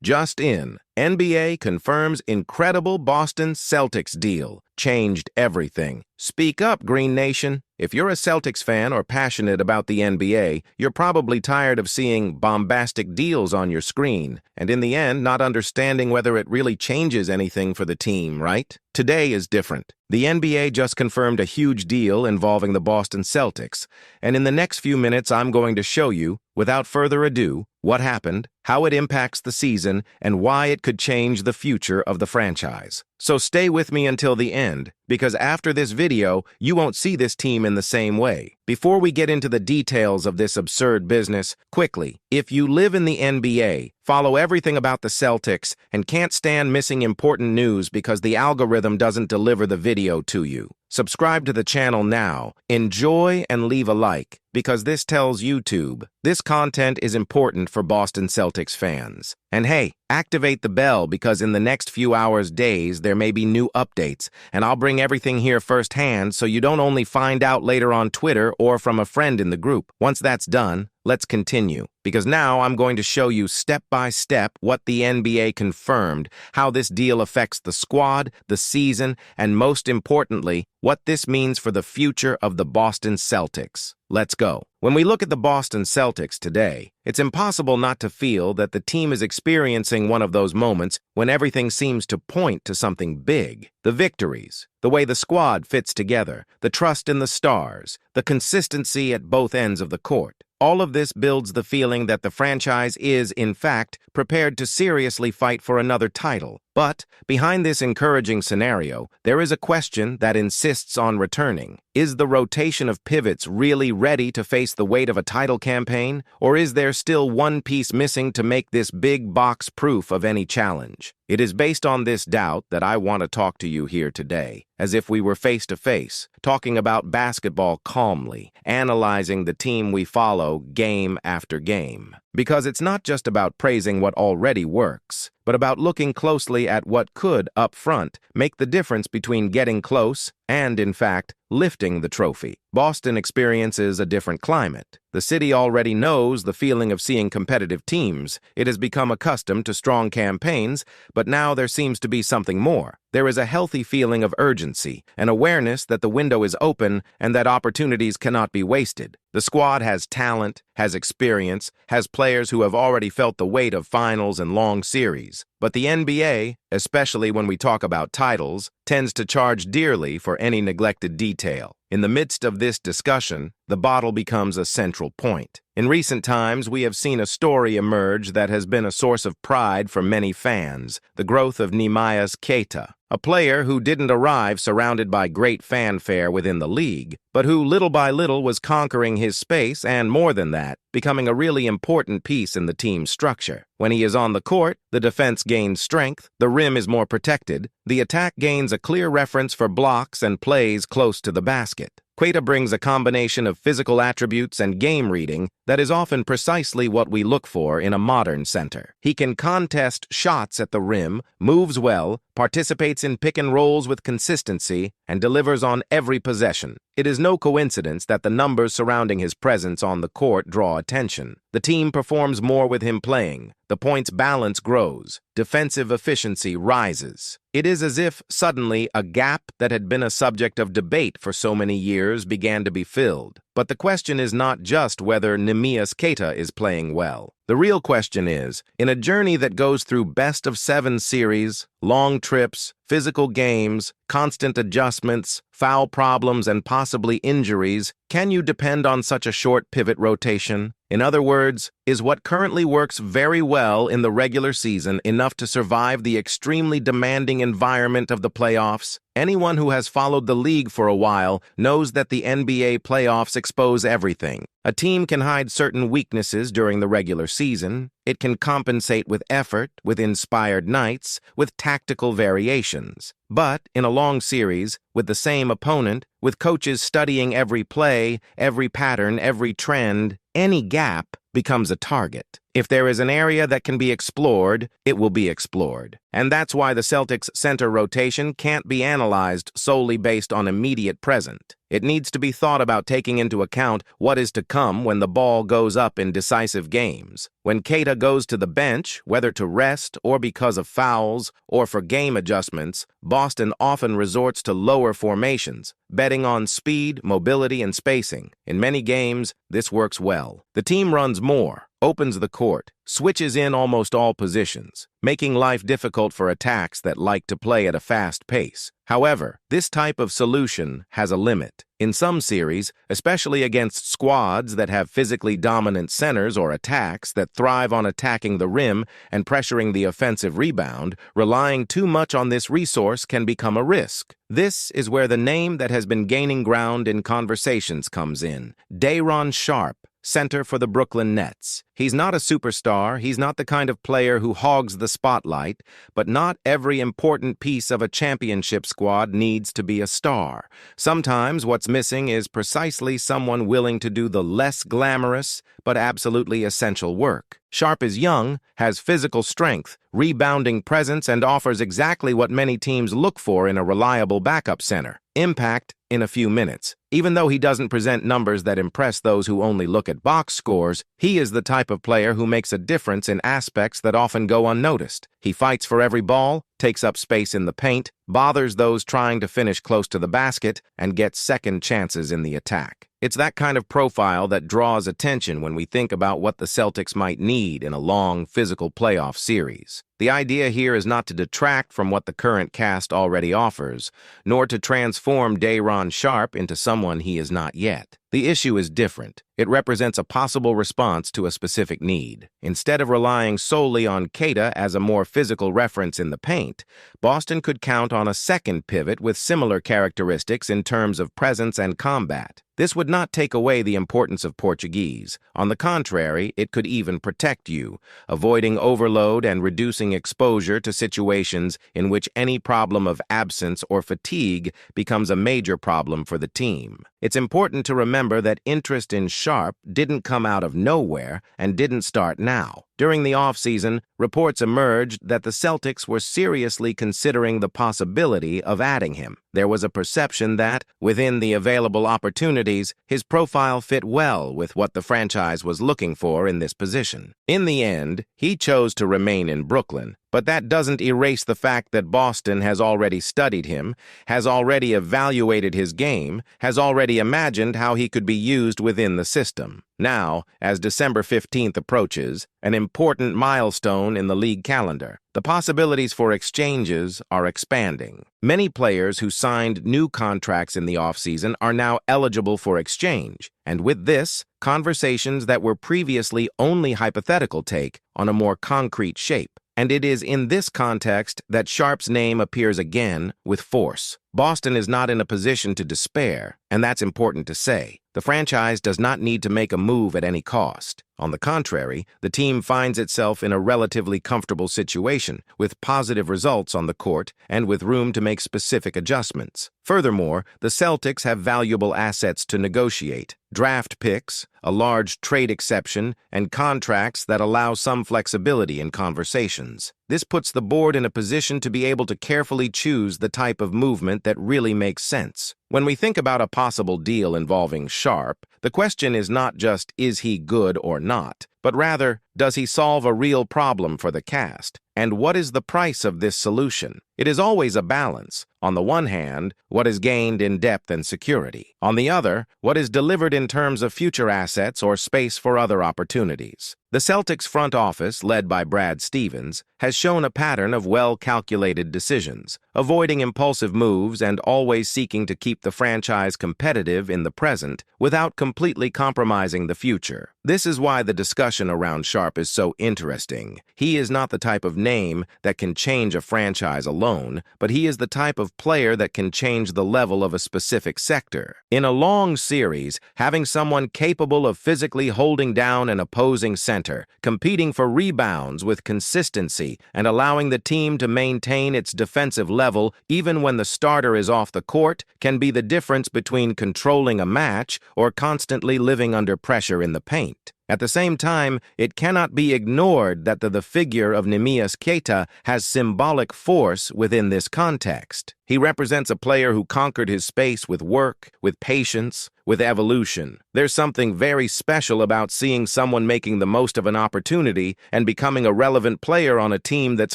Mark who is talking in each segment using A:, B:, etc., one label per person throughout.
A: Just in, NBA confirms incredible Boston Celtics deal. Changed everything. Speak up, Green Nation. If you're a Celtics fan or passionate about the NBA, you're probably tired of seeing bombastic deals on your screen, and in the end, not understanding whether it really changes anything for the team, right? Today is different. The NBA just confirmed a huge deal involving the Boston Celtics, and in the next few minutes, I'm going to show you, without further ado, what happened, how it impacts the season, and why it could change the future of the franchise. So stay with me until the end, because after this video, you won't see this team in the same way. Before we get into the details of this absurd business, quickly, if you live in the NBA, follow everything about the Celtics, and can't stand missing important news because the algorithm doesn't deliver the video to you, subscribe to the channel now, enjoy and leave a like, because this tells YouTube this content is important for Boston Celtics fans. And hey, activate the bell because in the next few hours, days, there may be new updates, and I'll bring everything here firsthand so you don't only find out later on Twitter or from a friend in the group. Once that's done, let's continue, because now I'm going to show you step by step what the NBA confirmed, how this deal affects the squad, the season, and most importantly, what this means for the future of the Boston Celtics. Let's go. When we look at the Boston Celtics today, it's impossible not to feel that the team is experiencing one of those moments when everything seems to point to something big. The victories, the way the squad fits together, the trust in the stars, the consistency at both ends of the court. All of this builds the feeling that the franchise is, in fact, prepared to seriously fight for another title. But behind this encouraging scenario, there is a question that insists on returning. Is the rotation of pivots really ready to face the weight of a title campaign, or is there still one piece missing to make this big box proof of any challenge? It is based on this doubt that I want to talk to you here today, as if we were face to face, talking about basketball calmly, analyzing the team we follow game after game. Because it's not just about praising what already works, but about looking closely at what could, up front, make the difference between getting close and, in fact, lifting the trophy. Boston experiences a different climate. The city already knows the feeling of seeing competitive teams. It has become accustomed to strong campaigns, but now there seems to be something more. There is a healthy feeling of urgency, an awareness that the window is open and that opportunities cannot be wasted. The squad has talent, has experience, has players who have already felt the weight of finals and long series. But the NBA, especially when we talk about titles, tends to charge dearly for any neglected detail. In the midst of this discussion, the bottle becomes a central point. In recent times, we have seen a story emerge that has been a source of pride for many fans, the growth of Neemias Queta, a player who didn't arrive surrounded by great fanfare within the league, but who little by little was conquering his space and, more than that, becoming a really important piece in the team's structure. When he is on the court, the defense gains strength, the rim is more protected, the attack gains a clear reference for blocks and plays close to the basket. Queta brings a combination of physical attributes and game reading that is often precisely what we look for in a modern center. He can contest shots at the rim, moves well, participates in pick and rolls with consistency, and delivers on every possession. It is no coincidence that the numbers surrounding his presence on the court draw attention. The team performs more with him playing. The points balance grows. Defensive efficiency rises. It is as if, suddenly, a gap that had been a subject of debate for so many years began to be filled. But the question is not just whether Neemias Queta is playing well. The real question is, in a journey that goes through best-of-7 series, long trips, physical games, constant adjustments, foul problems, and possibly injuries, can you depend on such a short pivot rotation? In other words, is what currently works very well in the regular season enough to survive the extremely demanding environment of the playoffs? Anyone who has followed the league for a while knows that the NBA playoffs expose everything. A team can hide certain weaknesses during the regular season. It can compensate with effort, with inspired nights, with tactical variations. But in a long series, with the same opponent, with coaches studying every play, every pattern, every trend, any gap becomes a target. If there is an area that can be explored, it will be explored. And that's why the Celtics' center rotation can't be analyzed solely based on immediate present. It needs to be thought about taking into account what is to come when the ball goes up in decisive games. When Queta goes to the bench, whether to rest or because of fouls or for game adjustments, Boston often resorts to lower formations, betting on speed, mobility, and spacing. In many games, this works well. The team runs more, opens the court, switches in almost all positions, making life difficult for attacks that like to play at a fast pace. However, this type of solution has a limit. In some series, especially against squads that have physically dominant centers or attacks that thrive on attacking the rim and pressuring the offensive rebound, relying too much on this resource can become a risk. This is where the name that has been gaining ground in conversations comes in: Day'Ron Sharpe, center for the Brooklyn Nets. He's not a superstar, he's not the kind of player who hogs the spotlight, but not every important piece of a championship squad needs to be a star. Sometimes what's missing is precisely someone willing to do the less glamorous but absolutely essential work. Sharpe is young, has physical strength, rebounding presence, and offers exactly what many teams look for in a reliable backup center: impact in a few minutes. Even though he doesn't present numbers that impress those who only look at box scores, he is the type of player who makes a difference in aspects that often go unnoticed. He fights for every ball, takes up space in the paint, bothers those trying to finish close to the basket, and gets second chances in the attack. It's that kind of profile that draws attention when we think about what the Celtics might need in a long, physical playoff series. The idea here is not to detract from what the current cast already offers, nor to transform Day'Ron Sharpe into someone he is not yet. The issue is different. It represents a possible response to a specific need. Instead of relying solely on Queta as a more physical reference in the paint, Boston could count on a second pivot with similar characteristics in terms of presence and combat. This would not take away the importance of Portuguese. On the contrary, it could even protect you, avoiding overload and reducing exposure to situations in which any problem of absence or fatigue becomes a major problem for the team. It's important to remember that interest in Sharpe didn't come out of nowhere and didn't start now. During the offseason, reports emerged that the Celtics were seriously considering the possibility of adding him. There was a perception that, within the available opportunities, his profile fit well with what the franchise was looking for in this position. In the end, he chose to remain in Brooklyn, but that doesn't erase the fact that Boston has already studied him, has already evaluated his game, has already imagined how he could be used within the system. Now, as December 15th approaches, an important milestone in the league calendar, the possibilities for exchanges are expanding. Many players who signed new contracts in the offseason are now eligible for exchange, and with this, conversations that were previously only hypothetical take on a more concrete shape. And it is in this context that Sharpe's name appears again with force. Boston is not in a position to despair, and that's important to say. The franchise does not need to make a move at any cost. On the contrary, the team finds itself in a relatively comfortable situation, with positive results on the court and with room to make specific adjustments. Furthermore, the Celtics have valuable assets to negotiate: draft picks, a large trade exception, and contracts that allow some flexibility in conversations. This puts the board in a position to be able to carefully choose the type of movement that really makes sense. When we think about a possible deal involving Sharpe, the question is not just, is he good or not, but rather, does he solve a real problem for the cast? And what is the price of this solution? It is always a balance. On the one hand, what is gained in depth and security. On the other, what is delivered in terms of future assets or space for other opportunities. The Celtics front office, led by Brad Stevens, has shown a pattern of well-calculated decisions, avoiding impulsive moves and always seeking to keep the franchise competitive in the present without completely compromising the future. This is why the discussion around Sharpe is so interesting. He is not the type of name that can change a franchise alone, but he is the type of player that can change the level of a specific sector. In a long series, having someone capable of physically holding down an opposing center, competing for rebounds with consistency, and allowing the team to maintain its defensive level even when the starter is off the court can be the difference between controlling a match or constantly living under pressure in the paint. At the same time, it cannot be ignored that the figure of Neemias Queta has symbolic force within this context. He represents a player who conquered his space with work, with patience, with evolution. There's something very special about seeing someone making the most of an opportunity and becoming a relevant player on a team that's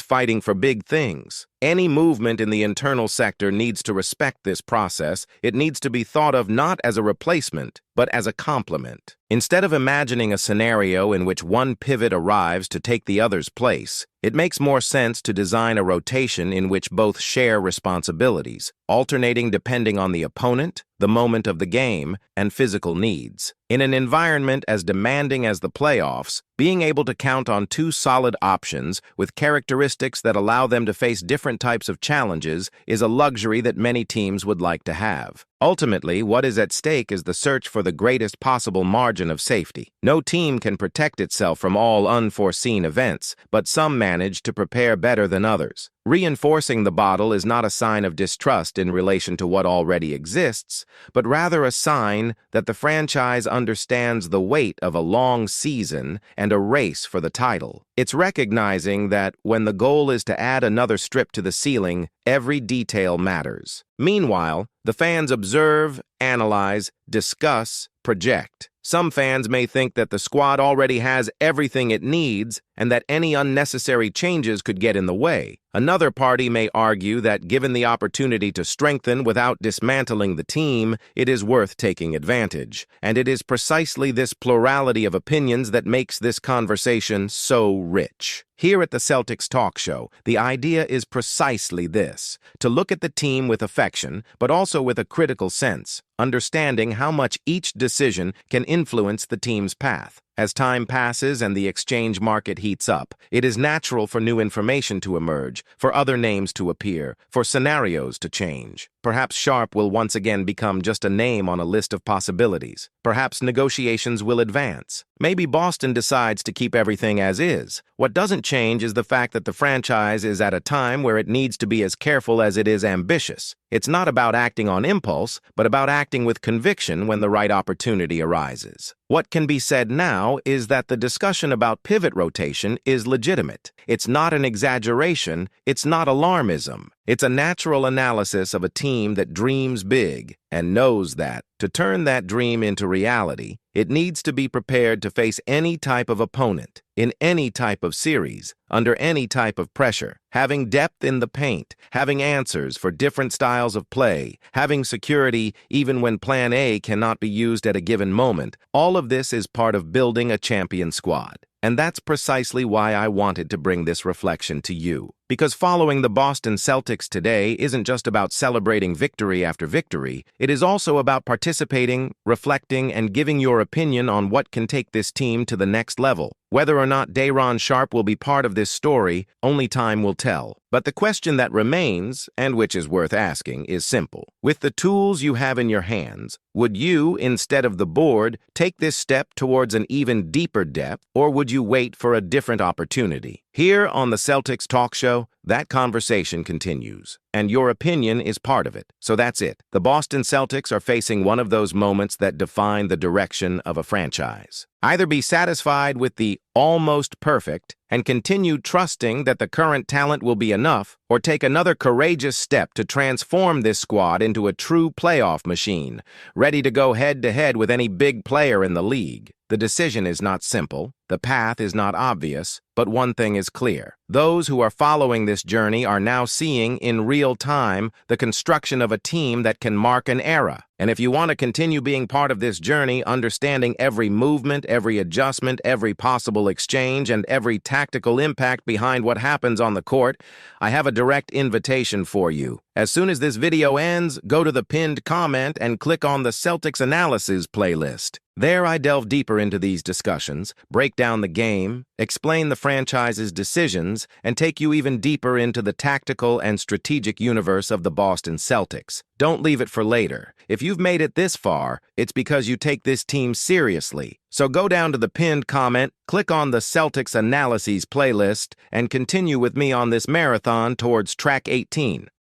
A: fighting for big things. Any movement in the internal sector needs to respect this process. It needs to be thought of not as a replacement, but as a complement. Instead of imagining a scenario in which one pivot arrives to take the other's place, it makes more sense to design a rotation in which both share responsibilities, alternating depending on the opponent, the moment of the game, and physical needs. In an environment as demanding as the playoffs, being able to count on two solid options with characteristics that allow them to face different types of challenges is a luxury that many teams would like to have. Ultimately, what is at stake is the search for the greatest possible margin of safety. No team can protect itself from all unforeseen events, but some manage to prepare better than others. Reinforcing the bottle is not a sign of distrust in relation to what already exists, but rather a sign that the franchise understands the weight of a long season and a race for the title. It's recognizing that when the goal is to add another strip to the ceiling, every detail matters. Meanwhile, the fans observe, analyze, discuss, project. Some fans may think that the squad already has everything it needs and that any unnecessary changes could get in the way. Another party may argue that given the opportunity to strengthen without dismantling the team, it is worth taking advantage. And it is precisely this plurality of opinions that makes this conversation so rich. Here at the Celtics Talk Show, the idea is precisely this: to look at the team with affection, but also with a critical sense, understanding how much each decision can influence the team's path. As time passes and the exchange market heats up, it is natural for new information to emerge, for other names to appear, for scenarios to change. Perhaps Sharpe will once again become just a name on a list of possibilities. Perhaps negotiations will advance. Maybe Boston decides to keep everything as is. What doesn't change is the fact that the franchise is at a time where it needs to be as careful as it is ambitious. It's not about acting on impulse, but about acting with conviction when the right opportunity arises. What can be said now is that the discussion about pivot rotation is legitimate. It's not an exaggeration, it's not alarmism. It's a natural analysis of a team that dreams big and knows that, to turn that dream into reality, it needs to be prepared to face any type of opponent, in any type of series, under any type of pressure. Having depth in the paint, having answers for different styles of play, having security even when Plan A cannot be used at a given moment, all of this is part of building a champion squad. And that's precisely why I wanted to bring this reflection to you. Because following the Boston Celtics today isn't just about celebrating victory after victory, it is also about participating, reflecting, and giving your opinion on what can take this team to the next level. Whether or not Day'Ron Sharpe will be part of this story, only time will tell. But the question that remains, and which is worth asking, is simple. With the tools you have in your hands, would you, instead of the board, take this step towards an even deeper depth, or would you wait for a different opportunity? Here on the Celtics Talk Show, that conversation continues, and your opinion is part of it. So that's it. The Boston Celtics are facing one of those moments that define the direction of a franchise. Either be satisfied with the almost perfect and continue trusting that the current talent will be enough, or take another courageous step to transform this squad into a true playoff machine, ready to go head-to-head with any big player in the league. The decision is not simple, the path is not obvious, but one thing is clear. Those who are following this journey are now seeing in real time the construction of a team that can mark an era. And if you want to continue being part of this journey, understanding every movement, every adjustment, every possible exchange, and every tactical impact behind what happens on the court, I have a direct invitation for you. As soon as this video ends, go to the pinned comment and click on the Celtics Analysis playlist. There I delve deeper into these discussions, break down the game, explain the franchise's decisions, and take you even deeper into the tactical and strategic universe of the Boston Celtics. Don't leave it for later. If you've made it this far, it's because you take this team seriously. So go down to the pinned comment, click on the Celtics Analyses playlist, and continue with me on this marathon towards track 18.